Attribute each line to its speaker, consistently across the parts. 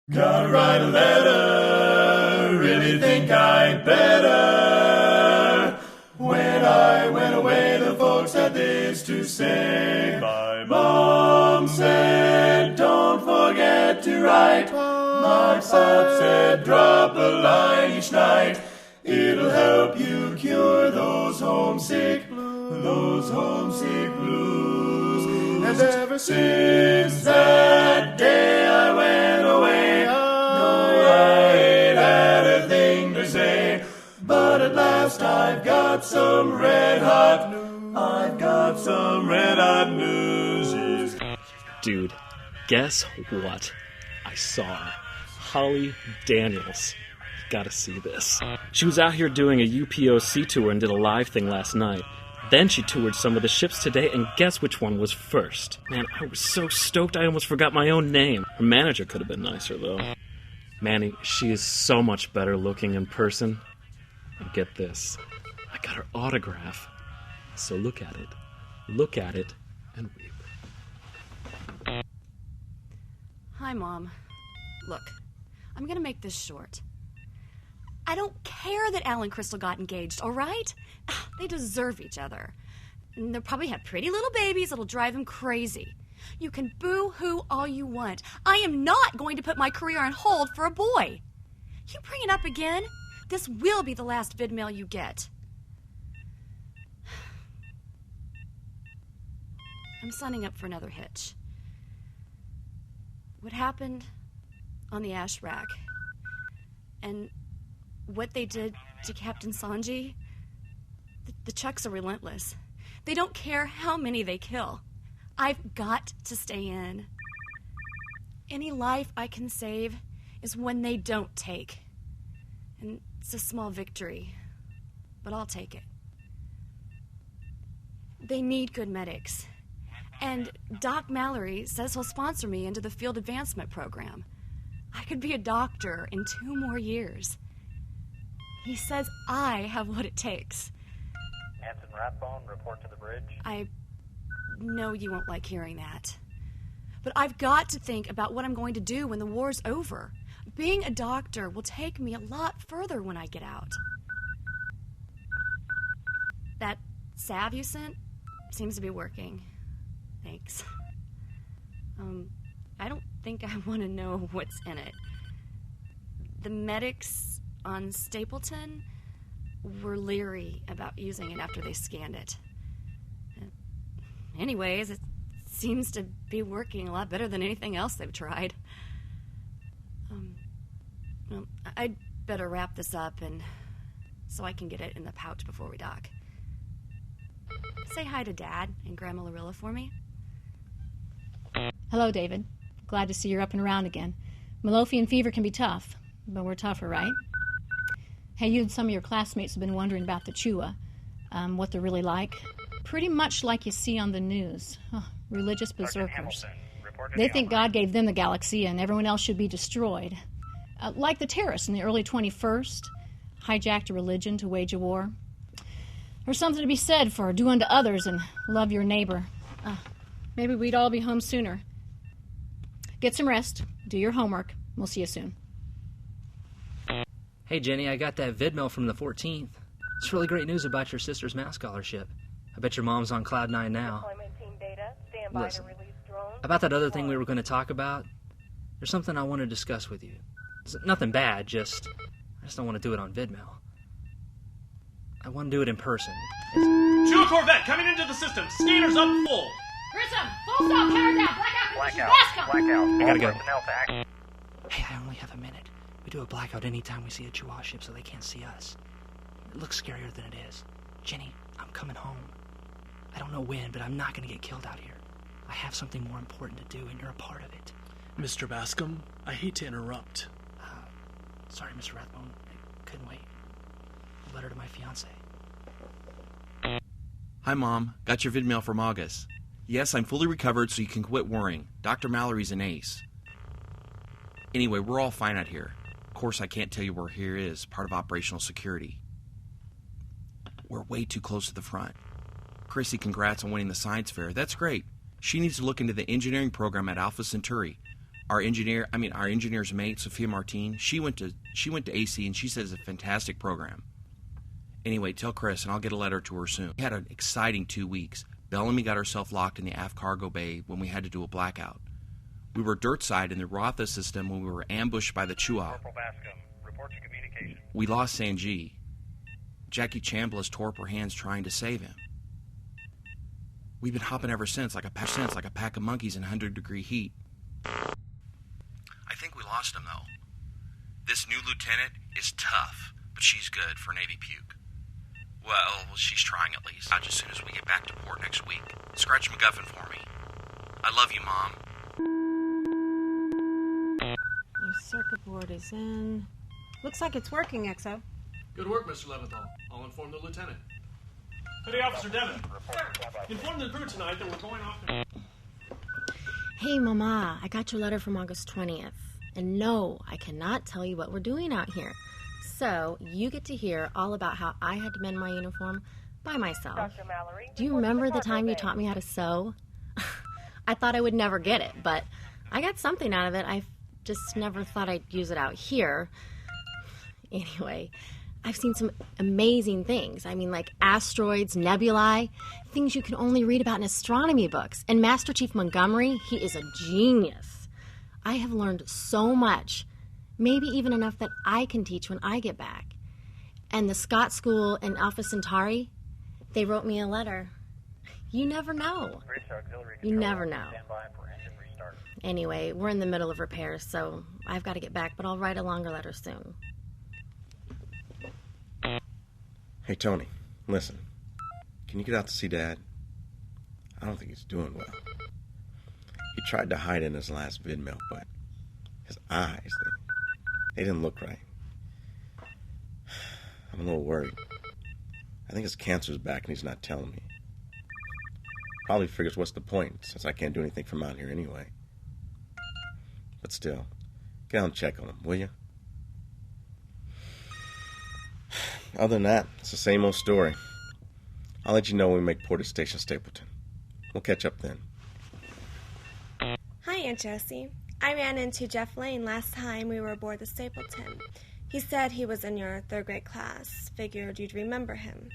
Speaker 1: Gotta write a letter, really think I'd better. When I went away, the folks had this to say. My mom said, don't forget to write. My pop said, drop a line each night. It'll help you cure those homesick blues. And ever since that day I went away, no, I ain't had a thing to say. But at last I've got some red hot news.
Speaker 2: Dude, guess what? I saw her. Holly Daniels. You gotta see this. She was out here doing a UPOC tour and did a live thing last night. Then she toured some of the ships today, and guess which one was first? Man, I was so stoked I almost forgot my own name. Her manager could have been nicer, though. Manny, she is so much better looking in person. And get this, I got her autograph. So look at it, and weep.
Speaker 3: Hi, Mom. Look, I'm gonna make this short. I don't care that Al and Crystal got engaged, all right? They deserve each other. And they'll probably have pretty little babies that'll drive them crazy. You can boo-hoo all you want. I am not going to put my career on hold for a boy. You bring it up again? This will be the last vidmail you get. I'm signing up for another hitch. What happened on the ash rack and what they did to Captain Sanji, the Chucks are relentless. They don't care how many they kill. I've got to stay in. Any life I can save is one they don't take. And it's a small victory, but I'll take it. They need good medics. And Doc Mallory says he'll sponsor me into the field advancement program. I could be a doctor in 2 more years. He says I have what it takes.
Speaker 4: Hanson Rathbone, report to the bridge.
Speaker 3: I know you won't like hearing that. But I've got to think about what I'm going to do when the war's over. Being a doctor will take me a lot further when I get out. That salve you sent seems to be working. Thanks. I don't think I want to know what's in it. The medics on Stapleton were leery about using it after they scanned it. Anyways, it seems to be working a lot better than anything else they've tried. Well, I'd better wrap this up and so I can get it in the pouch before we dock. Say hi to Dad and Grandma Lorilla for me.
Speaker 5: Hello, David. Glad to see you're up and around again. Midlothian fever can be tough, but we're tougher, right? Hey, you and some of your classmates have been wondering about the Chua, what they're really like. Pretty much like you see on the news. Religious berserkers. They think God gave them the galaxy and everyone else should be destroyed. Like the terrorists in the early 21st, hijacked a religion to wage a war. There's something to be said for do unto others and love your neighbor. Maybe we'd all be home sooner. Get some rest, do your homework. We'll see you soon.
Speaker 6: Hey, Jenny, I got that vidmail from the 14th. It's really great news about your sister's math scholarship. I bet your mom's on Cloud 9 now. Listen, about that other thing we were going to talk about, there's something I want to discuss with you. It's nothing bad, I just don't want to do it on vidmail. I want to do it in person.
Speaker 7: Chua Corvette coming into the system. Scanners up full.
Speaker 5: Grissom, full stop, power down, blackout.
Speaker 6: I gotta go. Hey, I only have a minute. We do a blackout anytime we see a Chua ship so they can't see us. It looks scarier than it is. Jenny, I'm coming home. I don't know when, but I'm not going to get killed out here. I have something more important to do, and you're a part of it.
Speaker 7: Mr. Bascom, I hate to interrupt.
Speaker 6: Sorry, Mr. Rathbone. I couldn't wait. A letter to my fiancée.
Speaker 8: Hi, Mom. Got your vidmail from August. Yes, I'm fully recovered, so you can quit worrying. Dr. Mallory's an ace. Anyway, we're all fine out here. Of course, I can't tell you where here is, part of operational security. We're way too close to the front. Chrissy, congrats on winning the science fair. That's great. She needs to look into the engineering program at Alpha Centauri. Our engineer's mate, Sophia Martin, she went to AC, and she says it's a fantastic program. Anyway, tell Chris, and I'll get a letter to her soon. We had an exciting 2 weeks. Bellamy got herself locked in the aft cargo bay when we had to do a blackout. We were dirtside in the Rotha system when we were ambushed by the Chua.
Speaker 4: Corporal Bascom, report to communication.
Speaker 8: We lost Sanji. Jackie Chambliss tore up her hands trying to save him. We've been hopping ever since, like a pack of monkeys in 100-degree heat. I think we lost him, though. This new lieutenant is tough, but she's good for Navy puke. Well, she's trying at least. As soon as we get back to port next week. Scratch McGuffin for me. I love you, Mom.
Speaker 9: Your circuit board is in. Looks like it's working, XO.
Speaker 7: Good work, Mr. Leventhal. I'll inform the lieutenant. Petty Officer Devon. Inform the crew tonight that we're going off to...
Speaker 10: Hey, Mama, I got your letter from August 20th. And no, I cannot tell you what we're doing out here. So, you get to hear all about how I had to mend my uniform by myself.
Speaker 11: Dr. Mallory,
Speaker 10: do you remember the time you taught me how to sew? I thought I would never get it, but I got something out of it. I just never thought I'd use it out here. Anyway, I've seen some amazing things. I mean, like asteroids, nebulae, things you can only read about in astronomy books. And Master Chief Montgomery, he is a genius. I have learned so much, maybe even enough that I can teach when I get back. And the Scott School and Alpha Centauri, they wrote me a letter. You never know. You never know. Anyway, we're in the middle of repairs, so I've got to get back, but I'll write a longer letter soon.
Speaker 12: Hey, Tony, listen. Can you get out to see Dad? I don't think he's doing well. He tried to hide in his last vid mail, but his eyes, they didn't look right. I'm a little worried. I think his cancer's back and he's not telling me. Probably figures what's the point, since I can't do anything from out here anyway. But still, get out and check on him, will you? Other than that, it's the same old story. I'll let you know when we make port at Station Stapleton. We'll catch up then.
Speaker 13: Hi, Aunt Josie. I ran into Jeff Lane last time we were aboard the Stapleton. He said he was in your third grade class. Figured you'd remember him.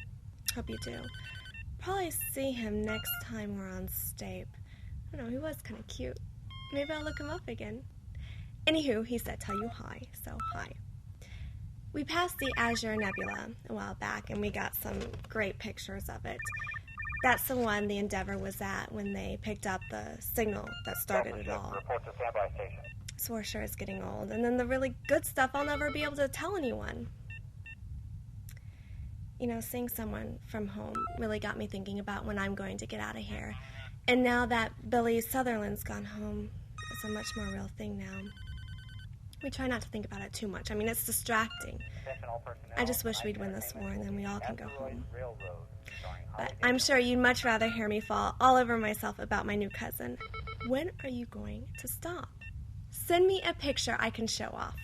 Speaker 13: Hope you do. Probably see him next time we're on Stape. I don't know, he was kind of cute. Maybe I'll look him up again. Anywho, he said tell you hi, so hi. We passed the Azure Nebula a while back, and we got some great pictures of it. That's the one the Endeavour was at when they picked up the signal that started it all.
Speaker 4: Report to standby station.
Speaker 13: So sure it's getting old. And then the really good stuff I'll never be able to tell anyone. You know, seeing someone from home really got me thinking about when I'm going to get out of here. And now that Billy Sutherland's gone home, it's a much more real thing now. We try not to think about it too much. I mean, it's distracting. I just wish we'd win this war and then we all can go home. But I'm sure you'd much rather hear me fall all over myself about my new cousin. When are you going to stop? Send me a picture I can show off.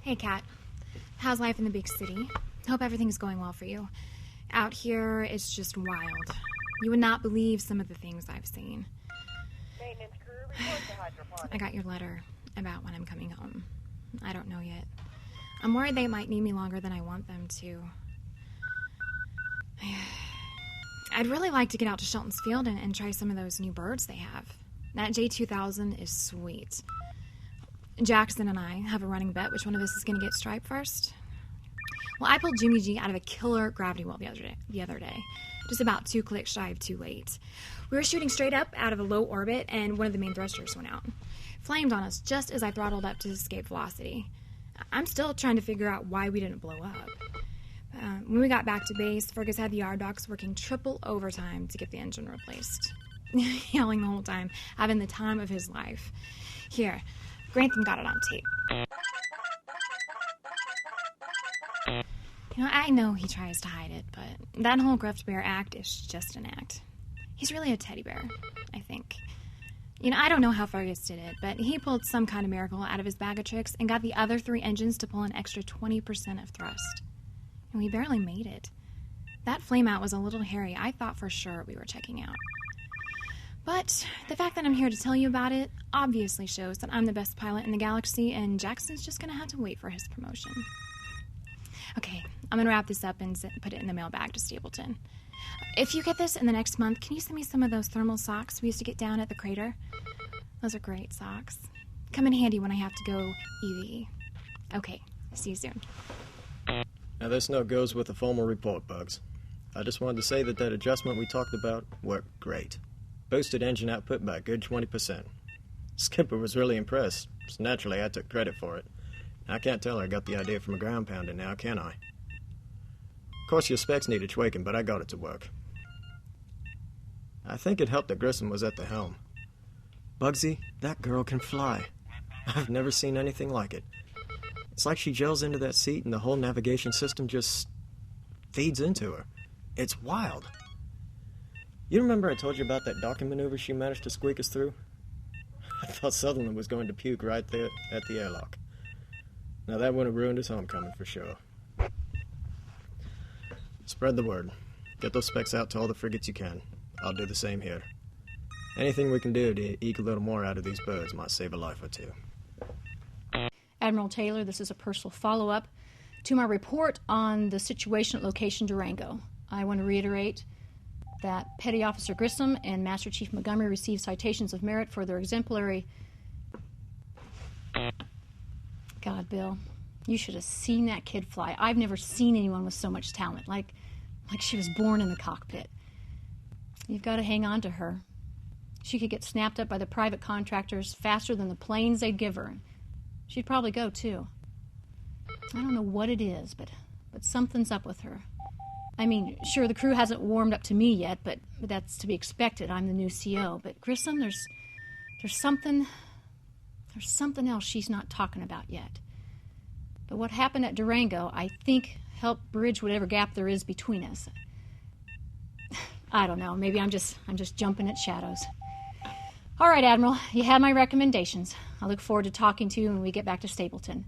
Speaker 14: Hey, Kat. How's life in the big city? Hope everything's going well for you. Out here, it's just wild. You would not believe some of the things I've seen. I got your letter about when I'm coming home. I don't know yet. I'm worried they might need me longer than I want them to. I'd really like to get out to Shelton's Field and try some of those new birds they have. That J2000 is sweet. Jackson and I have a running bet which one of us is going to get striped first. Well, I pulled Jimmy G out of a killer gravity well the other day. Just about 2 clicks shy of too late. We were shooting straight up out of a low orbit, and one of the main thrusters went out. Flamed on us just as I throttled up to escape velocity. I'm still trying to figure out why we didn't blow up. When we got back to base, Fergus had the yard docs working triple overtime to get the engine replaced. Yelling the whole time, having the time of his life. Here, Grantham got it on tape. You know, I know he tries to hide it, but that whole Gruffed Bear act is just an act. He's really a teddy bear, I think. You know, I don't know how Fergus did it, but he pulled some kind of miracle out of his bag of tricks and got the other 3 engines to pull an extra 20% of thrust. And we barely made it. That flame out was a little hairy. I thought for sure we were checking out. But the fact that I'm here to tell you about it obviously shows that I'm the best pilot in the galaxy, and Jackson's just going to have to wait for his promotion. Okay, I'm going to wrap this up and put it in the mailbag to Stapleton. If you get this in the next month, can you send me some of those thermal socks we used to get down at the crater? Those are great socks. Come in handy when I have to go EV. Okay, see you soon.
Speaker 11: Now this note goes with the formal report, Bugs. I just wanted to say that adjustment we talked about worked great. Boosted engine output by a good 20%. Skipper was really impressed, so naturally I took credit for it. I can't tell her I got the idea from a ground pounder now, can I? Of course your specs needed tweaking, but I got it to work. I think it helped that Grissom was at the helm. Bugsy, that girl can fly. I've never seen anything like it. It's like she gels into that seat and the whole navigation system just feeds into her. It's wild. You remember I told you about that docking maneuver she managed to squeak us through? I thought Sutherland was going to puke right there at the airlock. Now that would have ruined his homecoming for sure. Spread the word. Get those specs out to all the frigates you can. I'll do the same here. Anything we can do to eke a little more out of these birds might save a life or two.
Speaker 5: Admiral Taylor, this is a personal follow-up to my report on the situation at location Durango. I want to reiterate that Petty Officer Grissom and Master Chief Montgomery received citations of merit for their exemplary... God, Bill, you should have seen that kid fly. I've never seen anyone with so much talent, like she was born in the cockpit. You've got to hang on to her. She could get snapped up by the private contractors faster than the planes they'd give her. She'd probably go, too. I don't know what it is, but something's up with her. I mean, sure, the crew hasn't warmed up to me yet, but that's to be expected. I'm the new CO. But Grissom, there's something else she's not talking about yet. But what happened at Durango, I think, helped bridge whatever gap there is between us. I don't know. Maybe I'm just jumping at shadows. All right, Admiral, you have my recommendations. I look forward to talking to you when we get back to Stapleton.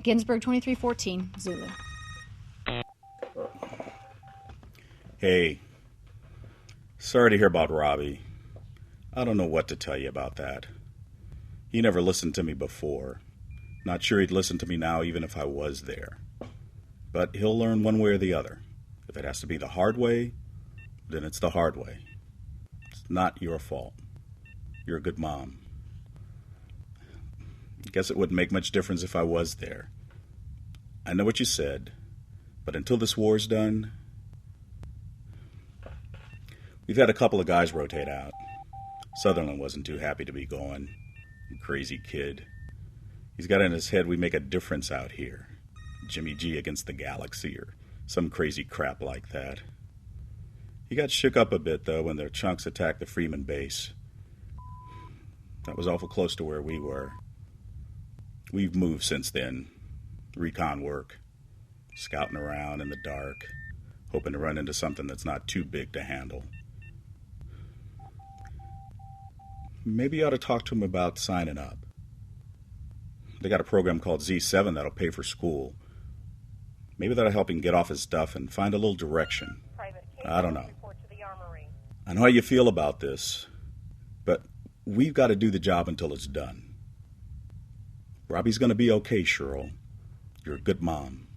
Speaker 5: Ginsburg 2314, Zulu.
Speaker 1: Hey, sorry to hear about Robbie. I don't know what to tell you about that. He never listened to me before. Not sure he'd listen to me now even if I was there. But he'll learn one way or the other. If it has to be the hard way, then it's the hard way. It's not your fault. You're a good mom. I guess it wouldn't make much difference if I was there. I know what you said, but until this war's done... We've had a couple of guys rotate out. Sutherland wasn't too happy to be going. Crazy kid. He's got in his head we make a difference out here. Jimmy G against the galaxy or some crazy crap like that. He got shook up a bit, though, when their chunks attacked the Freeman base. That was awful close to where we were. We've moved since then. Recon work. Scouting around in the dark. Hoping to run into something that's not too big to handle. Maybe you ought to talk to him about signing up. They got a program called Z7 that'll pay for school. Maybe that'll help him get off his stuff and find a little direction. I don't know. I know how you feel about this, but we've got to do the job until it's done. Robbie's going to be okay, Cheryl. You're a good mom.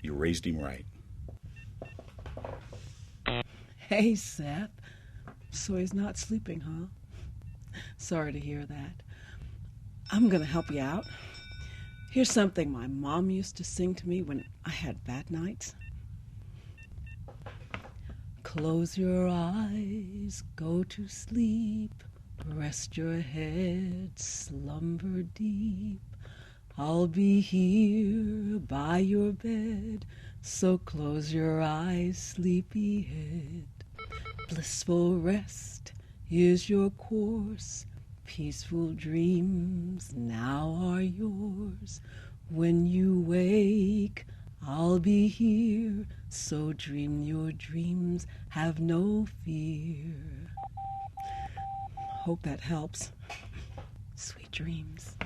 Speaker 1: You raised him right.
Speaker 15: Hey, Seth. So he's not sleeping, huh? Sorry to hear that. I'm going to help you out. Here's something my mom used to sing to me when I had bad nights. Close your eyes, go to sleep, rest your head, slumber deep. I'll be here by your bed, so close your eyes, sleepyhead. Blissful rest is your course, peaceful dreams now are yours. When you wake, I'll be here, so dream your dreams, have no fear. Hope that helps. Sweet dreams.